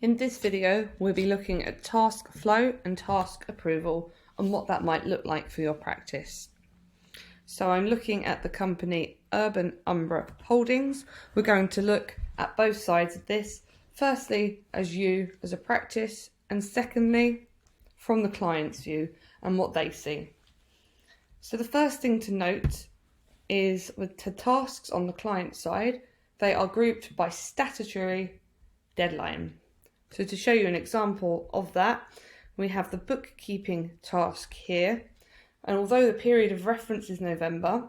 In this video, we'll be looking at task flow and task approval and what that might look like for your practice. So I'm looking at the company Urban Umbra Holdings. We're going to look at both sides of this. Firstly, as you as a practice, and secondly, from the client's view and what they see. So the first thing to note is with the tasks on the client side, they are grouped by statutory deadline. So to show you an example of that, we have the bookkeeping task here. And although the period of reference is November,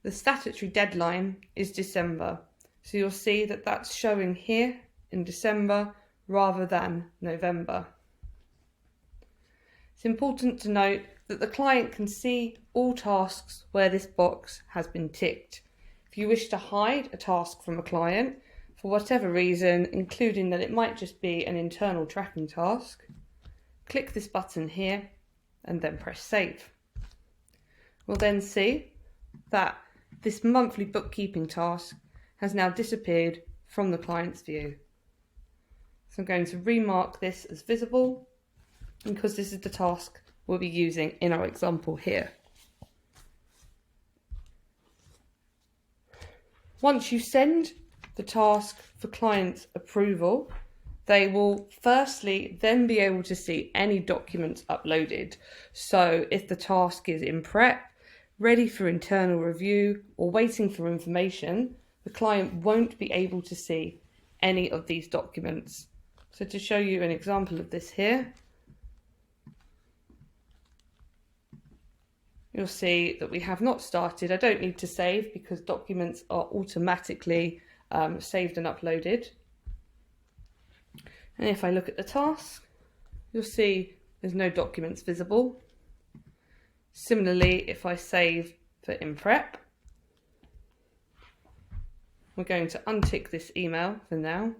the statutory deadline is December. So you'll see that that's showing here in December rather than November. It's important to note that the client can see all tasks where this box has been ticked. If you wish to hide a task from a client, for whatever reason, including that it might just be an internal tracking task, click this button here and then press save. We'll then see that this monthly bookkeeping task has now disappeared from the client's view. So I'm going to remark this as visible because this is the task we'll be using in our example here. Once you send the task for client approval, they will firstly then be able to see any documents uploaded. So if the task is in prep, ready for internal review, or waiting for information, the client won't be able to see any of these documents. So to show you an example of this here, you'll see that we have not started. I don't need to save because documents are automatically saved and uploaded. And if I look at the task, you'll see there's no documents visible. Similarly, if I save for in prep, we're going to untick this email for now.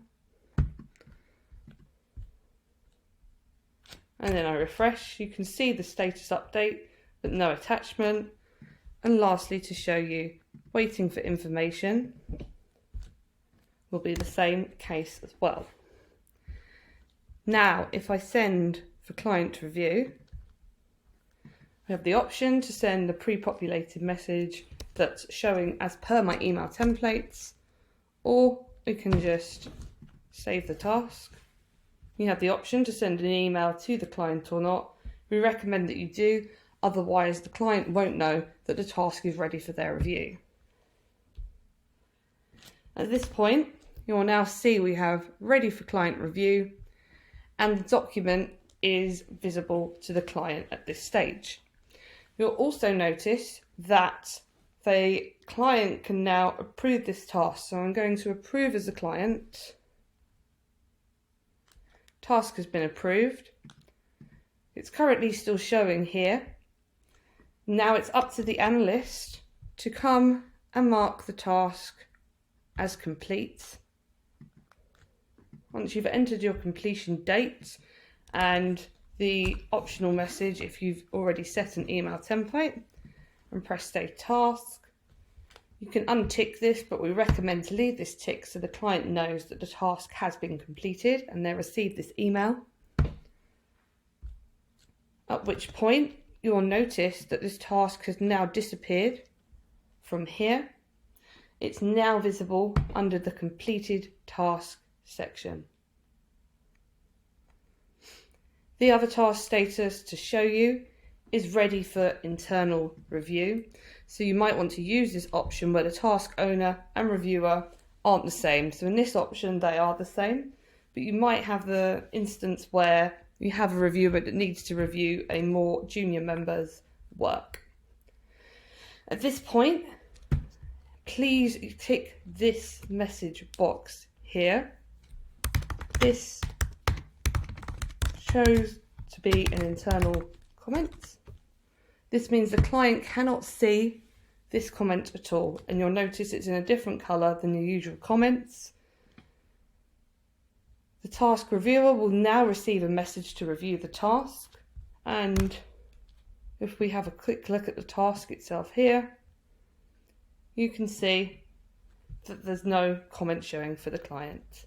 And then I refresh, you can see the status update, but no attachment. And lastly, to show you waiting for information will be the same case as well. Now, if I send for client review, I have the option to send a pre-populated message that's showing as per my email templates, or we can just save the task. You have the option to send an email to the client or not. We recommend that you do, otherwise the client won't know that the task is ready for their review. At this point, you will now see we have ready for client review, and the document is visible to the client at this stage. You'll also notice that the client can now approve this task. So I'm going to approve as a client. Task has been approved. It's currently still showing here. Now it's up to the analyst to come and mark the task as complete. Once you've entered your completion date and the optional message, if you've already set an email template, and press save task, you can untick this, but we recommend to leave this tick so the client knows that the task has been completed and they receive this email. At which point you'll notice that this task has now disappeared from here. It's now visible under the completed task section. The other task status to show you is ready for internal review. So you might want to use this option where the task owner and reviewer aren't the same. So in this option, they are the same, but you might have the instance where you have a reviewer that needs to review a more junior member's work. At this point, please tick this message box here. This shows to be an internal comment. This means the client cannot see this comment at all, and you'll notice it's in a different colour than the usual comments. The task reviewer will now receive a message to review the task, and if we have a quick look at the task itself here, you can see that there's no comment showing for the client.